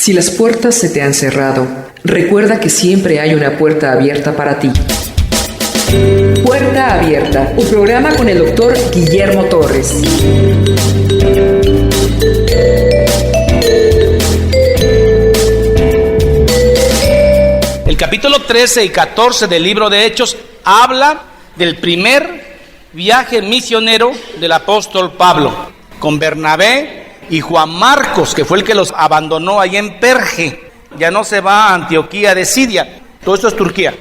Si las puertas se te han cerrado, recuerda que siempre hay una puerta abierta para ti. Puerta Abierta, un programa con el doctor Guillermo Torres. El capítulo 13 y 14 del libro de Hechos habla del primer viaje misionero del apóstol Pablo, con Bernabé y Juan Marcos, que fue el que los abandonó allá en Perge. Ya no se va a Antioquía de Siria, todo esto es Turquía.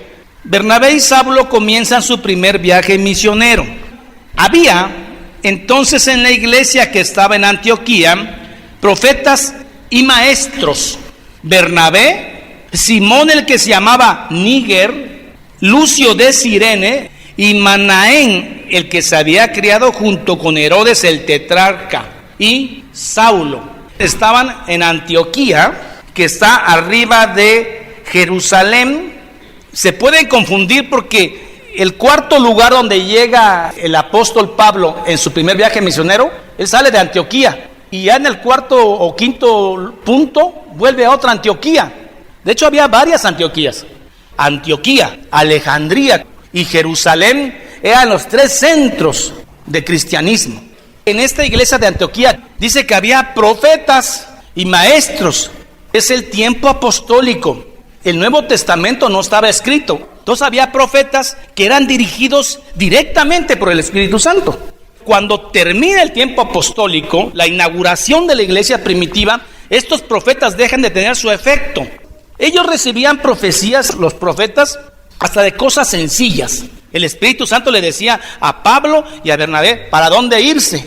Bernabé y Saulo comienzan su primer viaje misionero. Había entonces en la iglesia que estaba en Antioquía profetas y maestros: Bernabé, Simón el que se llamaba Níger, Lucio de Cirene y Manaén el que se había criado junto con Herodes el tetrarca, y Saulo. Estaban en Antioquía, que está arriba de Jerusalén. Se pueden confundir porque el cuarto lugar donde llega el apóstol Pablo en su primer viaje misionero, él sale de Antioquía, y ya en el cuarto o quinto punto vuelve a otra Antioquía. De hecho había varias Antioquías. Antioquía, Alejandría y Jerusalén eran los tres centros de cristianismo. En esta iglesia de Antioquía dice que había profetas y maestros. Es el tiempo apostólico. El Nuevo Testamento no estaba escrito. Entonces había profetas que eran dirigidos directamente por el Espíritu Santo. Cuando termina el tiempo apostólico, la inauguración de la iglesia primitiva, estos profetas dejan de tener su efecto. Ellos recibían profecías, los profetas, hasta de cosas sencillas. El Espíritu Santo le decía a Pablo y a Bernabé para dónde irse.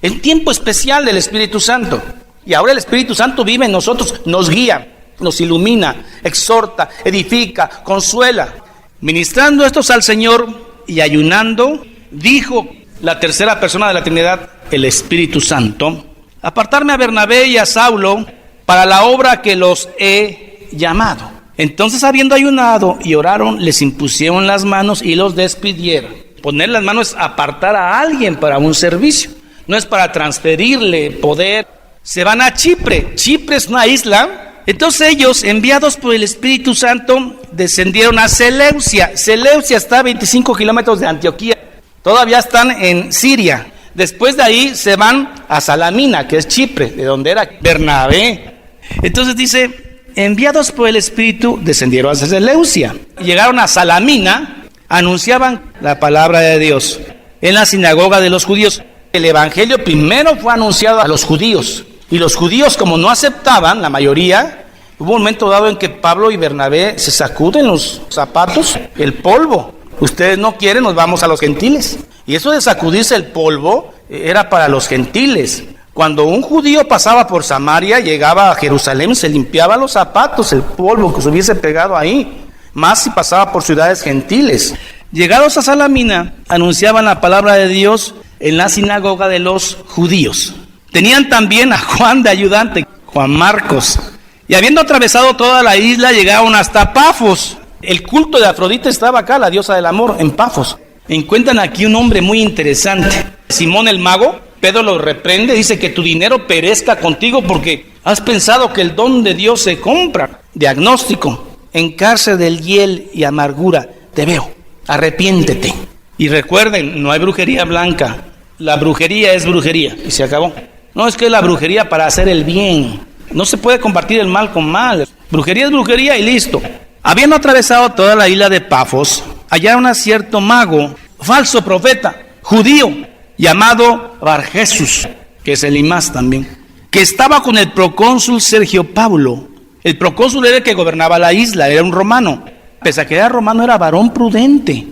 El tiempo especial del Espíritu Santo. Y ahora el Espíritu Santo vive en nosotros, nos guía, nos ilumina, exhorta, edifica, consuela. Ministrando estos al Señor y ayunando, dijo la tercera persona de la Trinidad, el Espíritu Santo: apartarme a Bernabé y a Saulo para la obra que los he llamado. Entonces, habiendo ayunado y oraron, les impusieron las manos y los despidieron. Poner las manos es apartar a alguien para un servicio, no es para transferirle poder. Se van a Chipre. Chipre es una isla. Entonces ellos, enviados por el Espíritu Santo, descendieron a Seleucia. Seleucia está a 25 kilómetros de Antioquía. Todavía están en Siria. Después de ahí se van a Salamina, que es Chipre, de donde era Bernabé. Entonces dice: enviados por el Espíritu, descendieron a Seleucia. Llegaron a Salamina, anunciaban la palabra de Dios en la sinagoga de los judíos. El evangelio primero fue anunciado a los judíos. Y los judíos, como no aceptaban, la mayoría, hubo un momento dado en que Pablo y Bernabé se sacuden los zapatos, el polvo. Ustedes no quieren, nos vamos a los gentiles. Y eso de sacudirse el polvo era para los gentiles. Cuando un judío pasaba por Samaria, llegaba a Jerusalén, se limpiaba los zapatos, el polvo que se hubiese pegado ahí. Más si pasaba por ciudades gentiles. Llegados a Salamina, anunciaban la palabra de Dios en la sinagoga de los judíos. Tenían también a Juan de ayudante, Juan Marcos. Y habiendo atravesado toda la isla, llegaron hasta Pafos. El culto de Afrodita estaba acá, la diosa del amor, en Pafos. Encuentran aquí un hombre muy interesante, Simón el mago. Pedro lo reprende, dice que tu dinero perezca contigo porque has pensado que el don de Dios se compra. Diagnóstico: en cárcel del hiel y amargura te veo, arrepiéntete. Y recuerden, no hay brujería blanca, la brujería es brujería y se acabó. No es que la brujería para hacer el bien, no se puede combatir el mal con mal. Brujería es brujería y listo. Habiendo atravesado toda la isla de Pafos, hallaron a cierto mago, falso profeta, judío, llamado Barjesús, que es Elimás también, que estaba con el procónsul Sergio Paulo. El procónsul era el que gobernaba la isla, era un romano. Pese a que era romano, era varón prudente.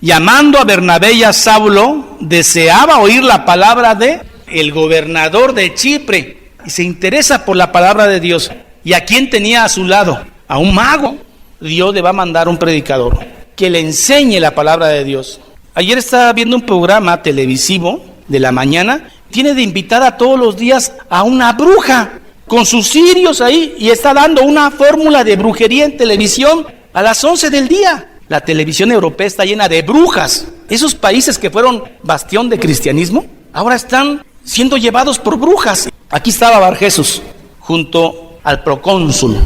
Llamando a Bernabé y a Saulo, deseaba oír la palabra de el gobernador de Chipre, y se interesa por la palabra de Dios. ¿Y a quién tenía a su lado? A un mago. Dios le va a mandar un predicador que le enseñe la palabra de Dios. Ayer estaba viendo un programa televisivo de la mañana. Tiene de invitada todos los días a una bruja con sus cirios ahí, y está dando una fórmula de brujería en televisión a las 11 del día. La televisión europea está llena de brujas. Esos países que fueron bastión de cristianismo, ahora están siendo llevados por brujas. Aquí estaba Barjesús junto al procónsul.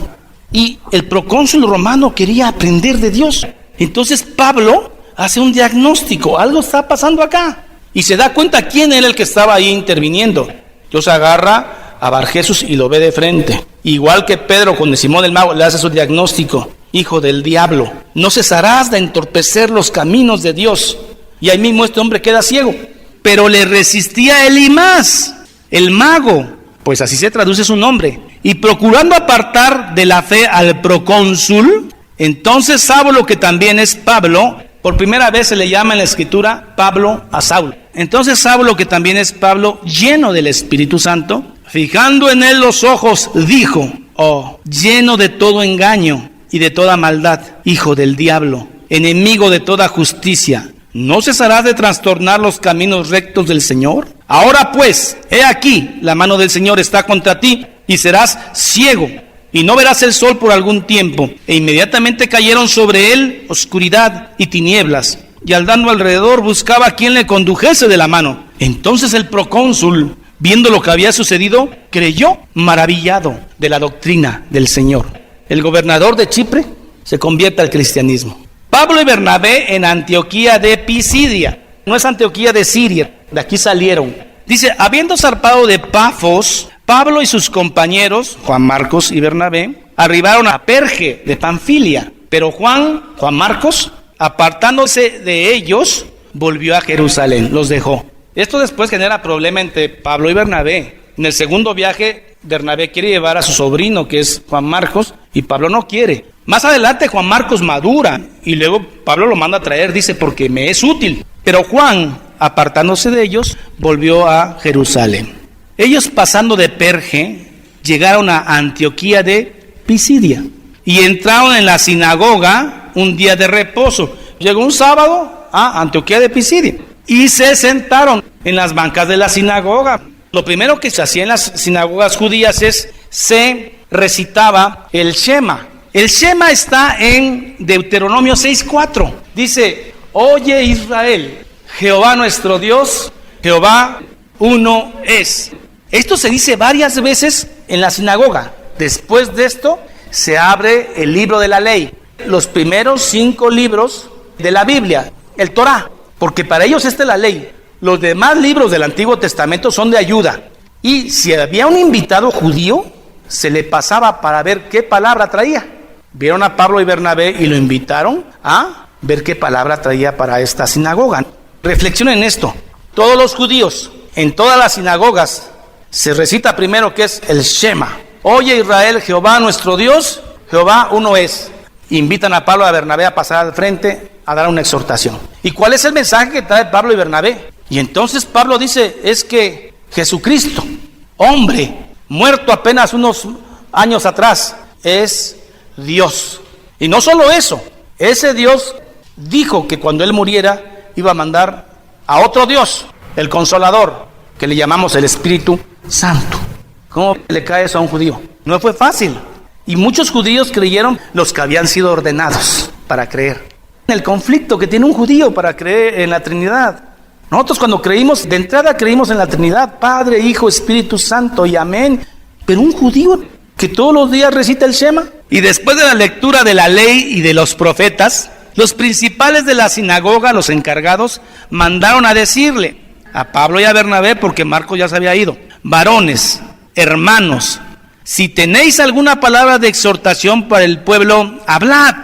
Y el procónsul romano quería aprender de Dios. Entonces Pablo hace un diagnóstico, algo está pasando acá. Y se da cuenta quién era el que estaba ahí interviniendo. Entonces agarra a Barjesús y lo ve de frente. Igual que Pedro con Simón el mago le hace su diagnóstico. Hijo del diablo, no cesarás de entorpecer los caminos de Dios. Y ahí mismo este hombre queda ciego. Pero le resistía Elimás, el mago, pues así se traduce su nombre. Y procurando apartar de la fe al procónsul, entonces Saulo, que también es Pablo, por primera vez se le llama en la escritura Pablo a Saulo. Entonces Saulo, que también es Pablo, lleno del Espíritu Santo, fijando en él los ojos, dijo: oh, lleno de todo engaño y de toda maldad, hijo del diablo, enemigo de toda justicia, ¿no cesarás de trastornar los caminos rectos del Señor? Ahora pues, he aquí, la mano del Señor está contra ti, y serás ciego, y no verás el sol por algún tiempo. E inmediatamente cayeron sobre él oscuridad y tinieblas, y andando alrededor buscaba a quien le condujese de la mano. Entonces el procónsul, viendo lo que había sucedido, creyó, maravillado de la doctrina del Señor. El gobernador de Chipre se convierte al cristianismo. Pablo y Bernabé en Antioquía de Pisidia, no es Antioquía de Siria, de aquí salieron. Dice, habiendo zarpado de Pafos, Pablo y sus compañeros, Juan Marcos y Bernabé, arribaron a Perge de Panfilia, pero Juan Marcos, apartándose de ellos, volvió a Jerusalén, los dejó. Esto después genera problema entre Pablo y Bernabé. En el segundo viaje, Bernabé quiere llevar a su sobrino, que es Juan Marcos, y Pablo no quiere. Más adelante Juan Marcos madura, y luego Pablo lo manda a traer, dice, porque me es útil. Pero Juan, apartándose de ellos, volvió a Jerusalén. Ellos, pasando de Perge, llegaron a Antioquía de Pisidia, y entraron en la sinagoga un día de reposo. Llegó un sábado a Antioquía de Pisidia, y se sentaron en las bancas de la sinagoga. Lo primero que se hacía en las sinagogas judías se recitaba el Shema. El Shema está en Deuteronomio 6:4. Dice, oye Israel, Jehová nuestro Dios, Jehová uno es. Esto se dice varias veces en la sinagoga. Después de esto se abre el libro de la ley. Los primeros 5 libros de la Biblia, el Torá, porque para ellos esta es la ley. Los demás libros del Antiguo Testamento son de ayuda. Y si había un invitado judío, se le pasaba para ver qué palabra traía. Vieron a Pablo y Bernabé y lo invitaron a ver qué palabra traía para esta sinagoga. Reflexionen en esto. Todos los judíos, en todas las sinagogas, se recita primero que es el Shema. Oye Israel, Jehová nuestro Dios, Jehová uno es. Invitan a Pablo y a Bernabé a pasar al frente a dar una exhortación. ¿Y cuál es el mensaje que trae Pablo y Bernabé? Y entonces Pablo dice, es que Jesucristo, hombre, muerto apenas unos años atrás, es Dios. Y no solo eso, ese Dios dijo que cuando él muriera iba a mandar a otro Dios, el Consolador, que le llamamos el Espíritu Santo. ¿Cómo le cae eso a un judío? No fue fácil. Y muchos judíos creyeron, los que habían sido ordenados para creer. El conflicto que tiene un judío para creer en la Trinidad. Nosotros cuando creímos, de entrada creímos en la Trinidad, Padre, Hijo, Espíritu Santo y amén. Pero un judío que todos los días recita el Shema. Y después de la lectura de la ley y de los profetas, los principales de la sinagoga, los encargados, mandaron a decirle a Pablo y a Bernabé, porque Marcos ya se había ido, varones, hermanos, si tenéis alguna palabra de exhortación para el pueblo, hablad.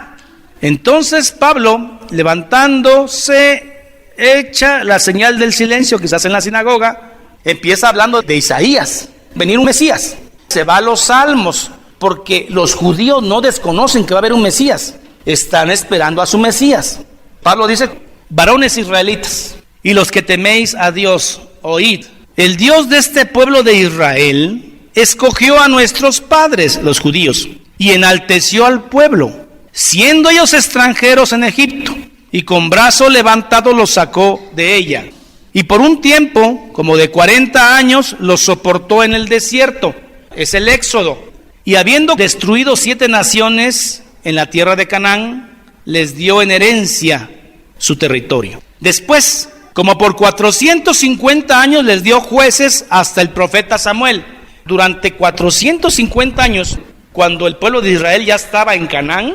Entonces Pablo, levantándose, echa la señal del silencio que se hace en la sinagoga, empieza hablando de Isaías, venir un Mesías. Se va a los Salmos, porque los judíos no desconocen que va a haber un Mesías, están esperando a su Mesías. Pablo dice, varones israelitas, y los que teméis a Dios, oíd. El Dios de este pueblo de Israel escogió a nuestros padres, los judíos, y enalteció al pueblo, siendo ellos extranjeros en Egipto, y con brazo levantado los sacó de ella. Y por un tiempo, como de 40 años, los soportó en el desierto. Es el Éxodo. Y habiendo destruido 7 naciones en la tierra de Canaán, les dio en herencia su territorio. Después, como por 450 años, les dio jueces hasta el profeta Samuel. Durante 450 años, cuando el pueblo de Israel ya estaba en Canaán,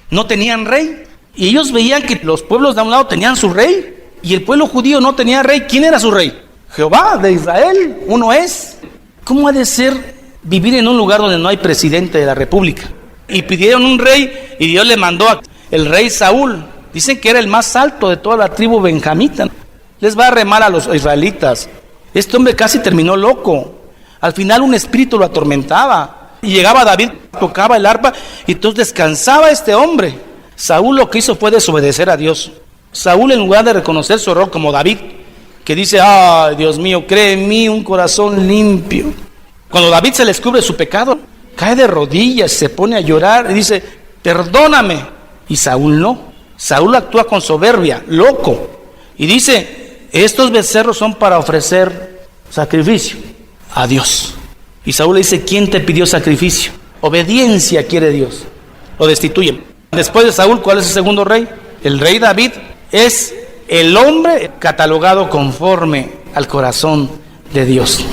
no tenían rey. Y ellos veían que los pueblos de un lado tenían su rey y el pueblo judío no tenía rey. ¿Quién era su rey? Jehová de Israel, uno es. ¿Cómo ha de ser vivir en un lugar donde no hay presidente de la república? Y pidieron un rey y Dios le mandó a el rey Saúl. Dicen que era el más alto de toda la tribu benjamita. Les va a remar a los israelitas. Este hombre casi terminó loco. Al final un espíritu lo atormentaba. Y llegaba David, tocaba el arpa y entonces descansaba este hombre. Saúl lo que hizo fue desobedecer a Dios. Saúl, en lugar de reconocer su error, como David, que dice: ay, Dios mío, cree en mí un corazón limpio. Cuando David se le descubre su pecado, cae de rodillas, se pone a llorar y dice: perdóname. Y Saúl no. Saúl actúa con soberbia, loco, y dice: estos becerros son para ofrecer sacrificio a Dios. Y Saúl le dice: ¿quién te pidió sacrificio? Obediencia quiere Dios. Lo destituyen. Después de Saúl, ¿cuál es el segundo rey? El rey David es el hombre catalogado conforme al corazón de Dios.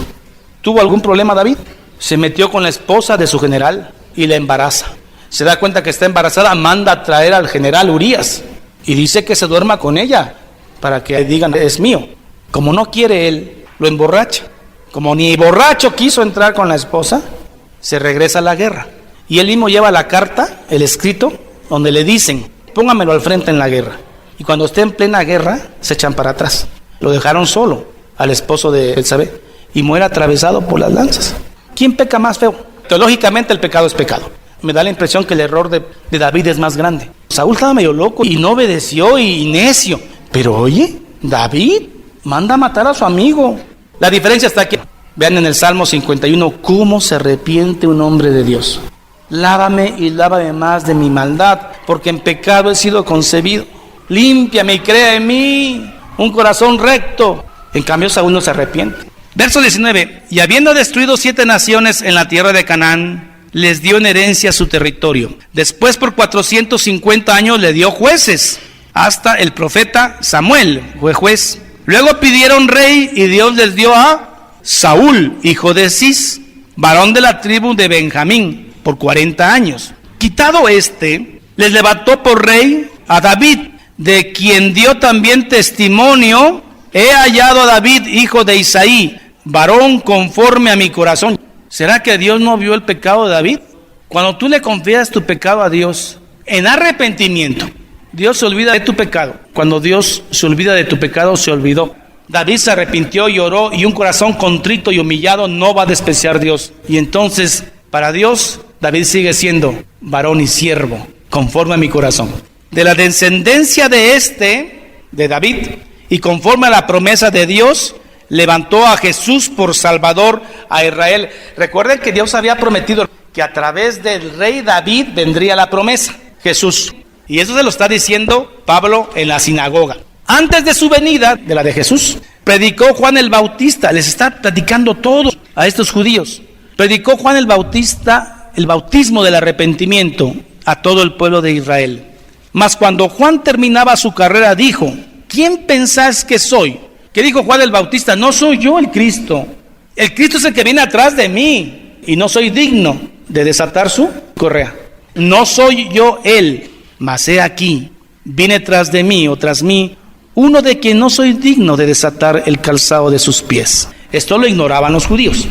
¿Tuvo algún problema David? Se metió con la esposa de su general y la embaraza. Se da cuenta que está embarazada, manda a traer al general Urías y dice que se duerma con ella para que digan: es mío. Como no quiere él, lo emborracha. Como ni borracho quiso entrar con la esposa, se regresa a la guerra. Y él mismo lleva la carta, el escrito, donde le dicen: póngamelo al frente en la guerra. Y cuando esté en plena guerra, se echan para atrás. Lo dejaron solo al esposo de Betsabé y muere atravesado por las lanzas. ¿Quién peca más feo? Teológicamente el pecado es pecado. Me da la impresión que el error de David es más grande. Saúl estaba medio loco y no obedeció y necio. Pero oye, David manda a matar a su amigo. La diferencia está aquí. Vean en el Salmo 51 cómo se arrepiente un hombre de Dios. Lávame y lávame más de mi maldad, porque en pecado he sido concebido. Límpiame y crea en mí un corazón recto. En cambio Saúl no se arrepiente. Verso 19. Y habiendo destruido 7 naciones en la tierra de Canaán, les dio en herencia su territorio. Después por 450 años le dio jueces, hasta el profeta Samuel fue juez. Luego pidieron rey y Dios les dio a Saúl, hijo de Cis, varón de la tribu de Benjamín, por 40 años. Quitado este, les levantó por rey a David, de quien dio también testimonio: he hallado a David, hijo de Isaí, varón conforme a mi corazón. ¿Será que Dios no vio el pecado de David? Cuando tú le confías tu pecado a Dios en arrepentimiento, Dios se olvida de tu pecado. Cuando Dios se olvida de tu pecado, se olvidó. David se arrepintió y oró, y un corazón contrito y humillado no va a despreciar a Dios. Y entonces, para Dios, David sigue siendo varón y siervo, conforme a mi corazón. De la descendencia de David, y conforme a la promesa de Dios, levantó a Jesús por Salvador a Israel. Recuerden que Dios había prometido que a través del rey David vendría la promesa, Jesús. Y eso se lo está diciendo Pablo en la sinagoga. Antes de su venida, de la de Jesús, predicó Juan el Bautista. Les está platicando todo a estos judíos. Predicó Juan el Bautista el bautismo del arrepentimiento a todo el pueblo de Israel. Mas cuando Juan terminaba su carrera, dijo: ¿quién pensáis que soy? ¿Qué dijo Juan el Bautista? No soy yo el Cristo. El Cristo es el que viene atrás de mí, y no soy digno de desatar su correa. No soy yo él, mas he aquí, viene tras de mí o tras mí uno de quien no soy digno de desatar el calzado de sus pies. Esto lo ignoraban los judíos.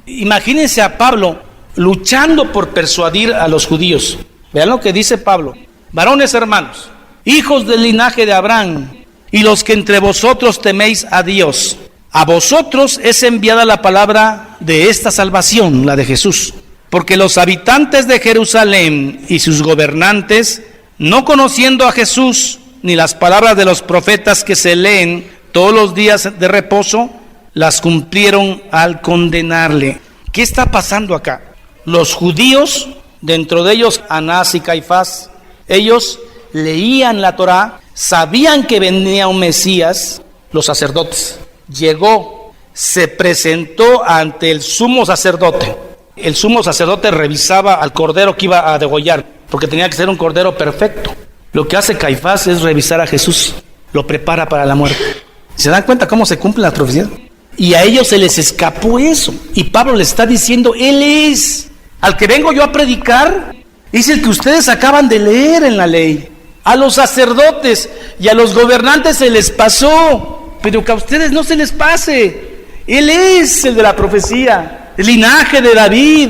Imagínense a Pablo luchando por persuadir a los judíos. Vean lo que dice Pablo: varones hermanos, hijos del linaje de Abraham, y los que entre vosotros teméis a Dios, a vosotros es enviada la palabra de esta salvación, la de Jesús. Porque los habitantes de Jerusalén y sus gobernantes, no conociendo a Jesús, ni las palabras de los profetas que se leen todos los días de reposo, las cumplieron al condenarle. ¿Qué está pasando acá? Los judíos, dentro de ellos Anás y Caifás, ellos leían la Torá, sabían que venía un Mesías. Los sacerdotes, llegó, se presentó ante el sumo sacerdote. El sumo sacerdote revisaba al cordero que iba a degollar, porque tenía que ser un cordero perfecto. Lo que hace Caifás es revisar a Jesús, lo prepara para la muerte. ¿Se dan cuenta cómo se cumplen las profecías? Y a ellos se les escapó eso, y Pablo les está diciendo: él es Al que vengo yo a predicar es el que ustedes acaban de leer en la ley. A los sacerdotes y a los gobernantes se les pasó, pero que a ustedes no se les pase. Él es el de la profecía, el linaje de David,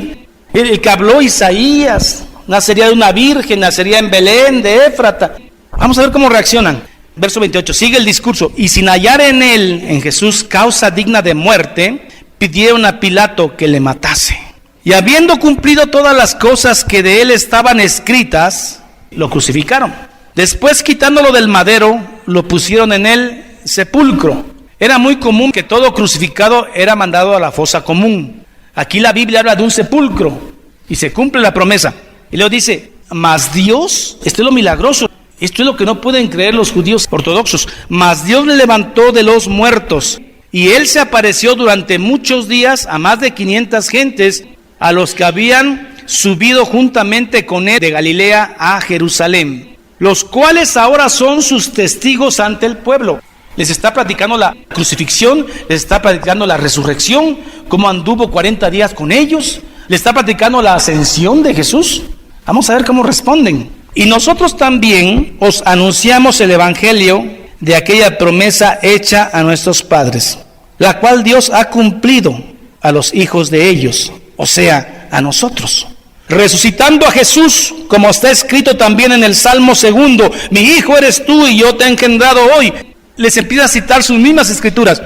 el que habló Isaías. Nacería de una virgen, nacería en Belén, de Éfrata. Vamos a ver cómo reaccionan. Verso 28, sigue el discurso. Y sin hallar en él, en Jesús, causa digna de muerte, pidieron a Pilato que le matase. Y habiendo cumplido todas las cosas que de él estaban escritas, lo crucificaron. Después, quitándolo del madero, lo pusieron en el sepulcro. Era muy común que todo crucificado era mandado a la fosa común. Aquí la Biblia habla de un sepulcro y se cumple la promesa. Y luego dice, mas Dios, esto es lo milagroso, esto es lo que no pueden creer los judíos ortodoxos, mas Dios le levantó de los muertos, y él se apareció durante muchos días a más de 500 gentes, a los que habían subido juntamente con él de Galilea a Jerusalén, los cuales ahora son sus testigos ante el pueblo. Les está platicando la crucifixión, les está platicando la resurrección, cómo anduvo 40 días con ellos, les está platicando la ascensión de Jesús. Vamos a ver cómo responden. Y nosotros también os anunciamos el evangelio de aquella promesa hecha a nuestros padres, la cual Dios ha cumplido a los hijos de ellos, o sea, a nosotros, resucitando a Jesús, como está escrito también en el Salmo 2, mi hijo eres tú y yo te he engendrado hoy. Les empieza a citar sus mismas escrituras.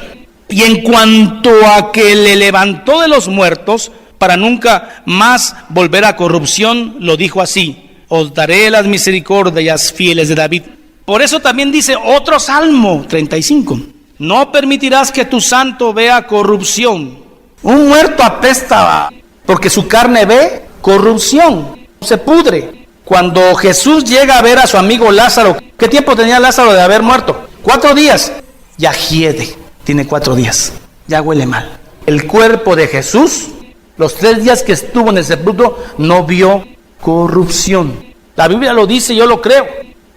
Y en cuanto a que le levantó de los muertos, para nunca más volver a corrupción, lo dijo así: os daré las misericordias fieles de David. Por eso también dice otro Salmo 35, no permitirás que tu santo vea corrupción. Un muerto apesta porque su carne ve corrupción, se pudre. Cuando Jesús llega a ver a su amigo Lázaro, ¿qué tiempo tenía Lázaro de haber muerto? 4 días. Ya hiede, tiene 4 días, ya huele mal. El cuerpo de Jesús, los 3 días que estuvo en el sepulcro, no vio corrupción. La Biblia lo dice, yo lo creo.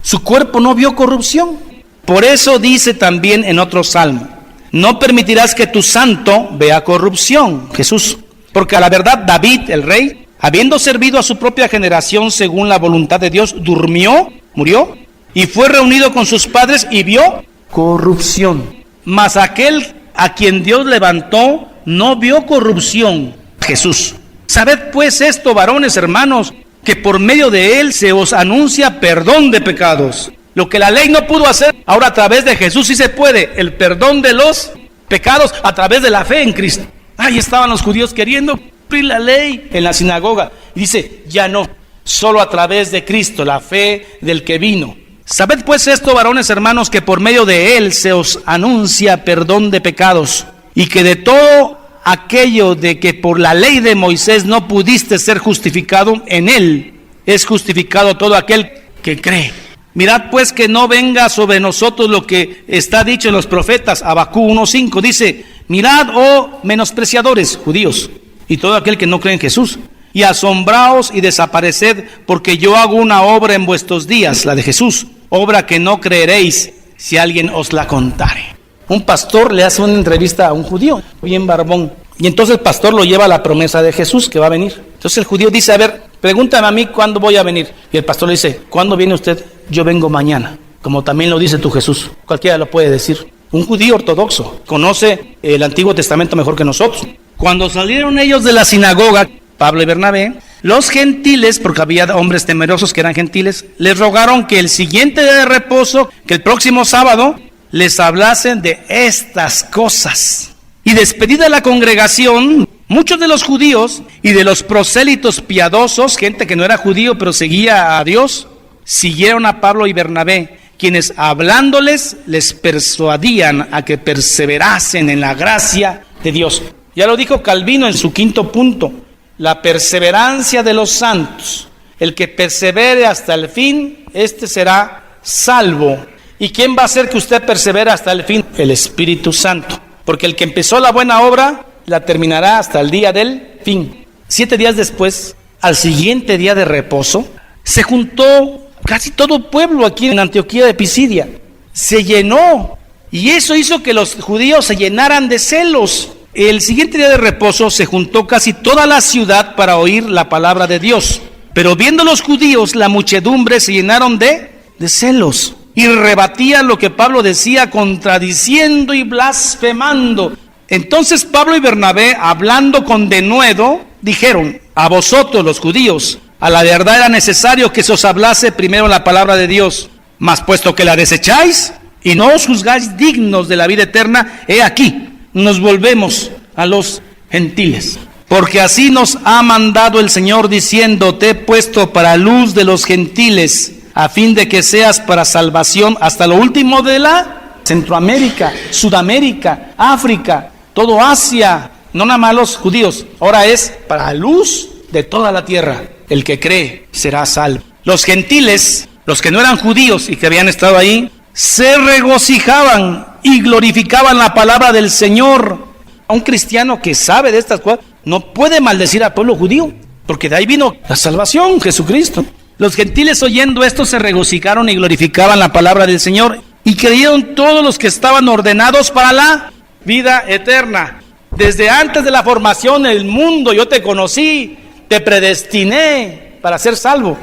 Su cuerpo no vio corrupción. Por eso dice también en otro salmo, no permitirás que tu santo vea corrupción, Jesús. Porque a la verdad David, el rey, habiendo servido a su propia generación según la voluntad de Dios, durmió, murió, y fue reunido con sus padres y vio corrupción. Mas aquel a quien Dios levantó no vio corrupción, Jesús. Sabed pues esto, varones hermanos, que por medio de él se os anuncia perdón de pecados. Lo que la ley no pudo hacer, ahora a través de Jesús sí se puede. El perdón de los pecados a través de la fe en Cristo. Ahí estaban los judíos queriendo cumplir la ley en la sinagoga. Y dice, ya no, solo a través de Cristo, la fe del que vino. Sabed pues esto, varones hermanos, que por medio de él se os anuncia perdón de pecados, y que de todo aquello de que por la ley de Moisés no pudiste ser justificado, en él es justificado todo aquel que cree. Mirad pues que no venga sobre nosotros lo que está dicho en los profetas. Habacuc 1:5 dice, mirad, oh menospreciadores judíos, y todo aquel que no cree en Jesús, y asombraos y desapareced, porque yo hago una obra en vuestros días, la de Jesús, obra que no creeréis si alguien os la contare. Un pastor le hace una entrevista a un judío, bien barbón, y entonces el pastor lo lleva a la promesa de Jesús que va a venir. Entonces el judío dice, a ver, pregúntame a mí cuándo voy a venir. Y el pastor le dice, ¿cuándo viene usted? Yo vengo mañana, como también lo dice tu Jesús. Cualquiera lo puede decir. Un judío ortodoxo conoce el Antiguo Testamento mejor que nosotros. Cuando salieron ellos de la sinagoga, Pablo y Bernabé, los gentiles, porque había hombres temerosos que eran gentiles, les rogaron que el siguiente día de reposo, que el próximo sábado, les hablasen de estas cosas. Y despedida la congregación, muchos de los judíos y de los prosélitos piadosos, gente que no era judío pero seguía a Dios, siguieron a Pablo y Bernabé, quienes hablándoles les persuadían a que perseverasen en la gracia de Dios. Ya lo dijo Calvino en su 5º punto, la perseverancia de los santos. El que persevere hasta el fin, este será salvo. ¿Y quién va a hacer que usted persevere hasta el fin? El Espíritu Santo. Porque el que empezó la buena obra, la terminará hasta el día del fin. 7 días después, al siguiente día de reposo, se juntó casi todo el pueblo aquí en Antioquía de Pisidia. Se llenó. Y eso hizo que los judíos se llenaran de celos. El siguiente día de reposo se juntó casi toda la ciudad para oír la palabra de Dios. Pero viendo los judíos la muchedumbre, se llenaron de celos y rebatían lo que Pablo decía, contradiciendo y blasfemando. Entonces Pablo y Bernabé, hablando con denuedo, dijeron: a vosotros los judíos, a la verdad era necesario que se os hablase primero la palabra de Dios. Mas puesto que la desecháis y no os juzgáis dignos de la vida eterna, he aquí, nos volvemos a los gentiles. Porque así nos ha mandado el Señor, diciendo: te he puesto para luz de los gentiles, a fin de que seas para salvación hasta lo último de la Centroamérica, Sudamérica, África, todo Asia. No nada más los judíos, ahora es para luz de toda la tierra. El que cree será salvo. Los gentiles, los que no eran judíos y que habían estado ahí, se regocijaban y glorificaban la palabra del Señor. Un cristiano que sabe de estas cosas no puede maldecir al pueblo judío, porque de ahí vino la salvación, Jesucristo. Los gentiles, oyendo esto, se regocijaron y glorificaban la palabra del Señor, y creyeron todos los que estaban ordenados para la vida eterna. Desde antes de la formación del mundo yo te conocí, te predestiné para ser salvo.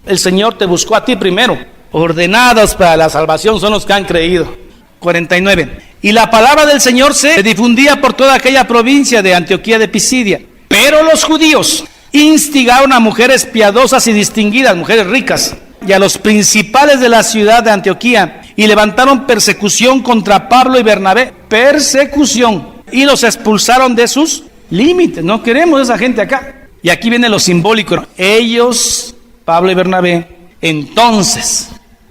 El Señor te buscó a ti primero. Ordenados para la salvación son los que han creído. 49. Y la palabra del Señor se difundía por toda aquella provincia de Antioquía de Pisidia. Pero los judíos instigaron a mujeres piadosas y distinguidas, mujeres ricas, y a los principales de la ciudad de Antioquía, y levantaron persecución contra Pablo y Bernabé. Persecución. Y los expulsaron de sus límites. No queremos esa gente acá. Y aquí viene lo simbólico. Ellos, Pablo y Bernabé, entonces,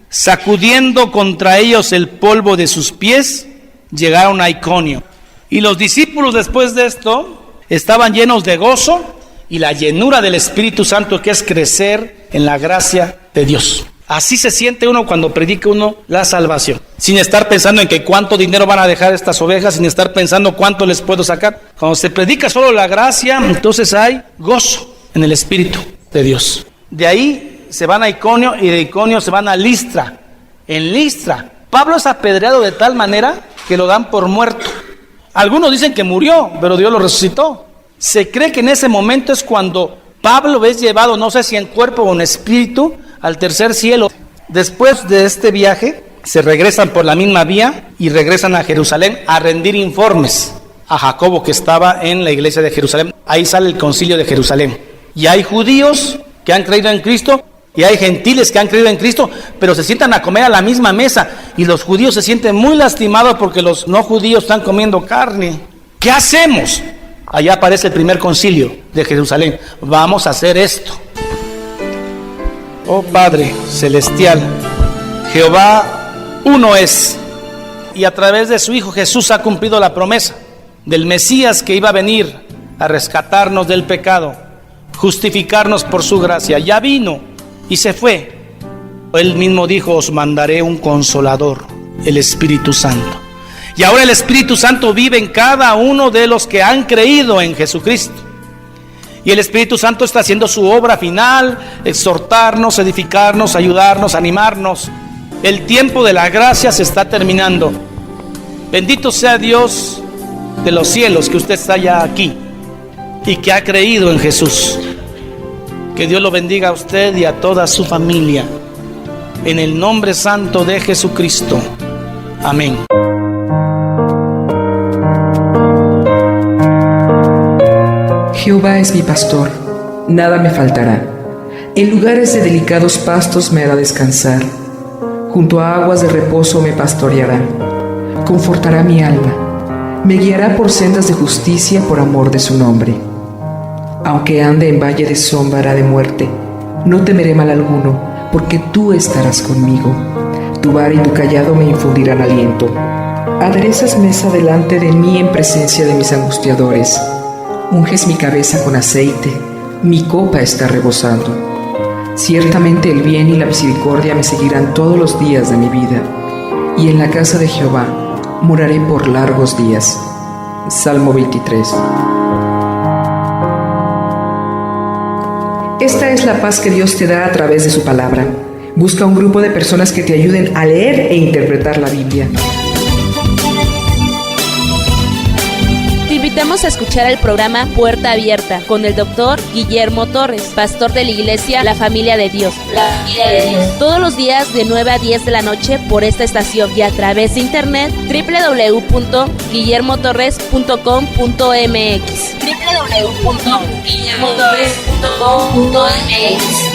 sacudiendo contra ellos el polvo de sus pies, llegaron a Iconio. Y los discípulos, después de esto, estaban llenos de gozo y la llenura del Espíritu Santo, que es crecer en la gracia de Dios. Así se siente uno cuando predica uno la salvación, sin estar pensando en que cuánto dinero van a dejar estas ovejas, sin estar pensando cuánto les puedo sacar. Cuando se predica solo la gracia, entonces hay gozo en el Espíritu de Dios. De ahí se van a Iconio, y de Iconio se van a Listra. En Listra, Pablo es apedreado de tal manera que lo dan por muerto. Algunos dicen que murió, pero Dios lo resucitó. Se cree que en ese momento es cuando Pablo es llevado, no sé si en cuerpo o en espíritu, al tercer cielo. Después de este viaje, se regresan por la misma vía y regresan a Jerusalén a rendir informes a Jacobo, que estaba en la iglesia de Jerusalén. Ahí sale el concilio de Jerusalén. Y hay judíos que han creído en Cristo, y hay gentiles que han creído en Cristo, pero se sientan a comer a la misma mesa, y los judíos se sienten muy lastimados porque los no judíos están comiendo carne. ¿Qué hacemos? Allá aparece el primer concilio de Jerusalén. Vamos a hacer esto. Oh Padre celestial, Jehová uno es, y a través de su Hijo Jesús ha cumplido la promesa del Mesías, que iba a venir a rescatarnos del pecado, justificarnos por su gracia. Ya vino y se fue. Él mismo dijo: os mandaré un consolador, el Espíritu Santo. Y ahora el Espíritu Santo vive en cada uno de los que han creído en Jesucristo. Y el Espíritu Santo está haciendo su obra final: exhortarnos, edificarnos, ayudarnos, animarnos. El tiempo de la gracia se está terminando. Bendito sea Dios de los cielos, que usted está ya aquí y que ha creído en Jesús. Que Dios lo bendiga a usted y a toda su familia, en el nombre santo de Jesucristo. Amén. Jehová es mi pastor, nada me faltará. En lugares de delicados pastos me hará descansar. Junto a aguas de reposo me pastoreará. Confortará mi alma. Me guiará por sendas de justicia por amor de su nombre. Aunque ande en valle de sombra de muerte, no temeré mal alguno, porque tú estarás conmigo. Tu vara y tu cayado me infundirán aliento. Aderezas mesa delante de mí en presencia de mis angustiadores. Unges mi cabeza con aceite, mi copa está rebosando. Ciertamente el bien y la misericordia me seguirán todos los días de mi vida, y en la casa de Jehová moraré por largos días. Salmo 23. Esta es la paz que Dios te da a través de su palabra. Busca un grupo de personas que te ayuden a leer e interpretar la Biblia. Te invitamos a escuchar el programa Puerta Abierta con el doctor Guillermo Torres, pastor de la iglesia La Familia de Dios. Todos los días de 9 a 10 de la noche por esta estación y a través de internet www.guillermotorres.com.mx.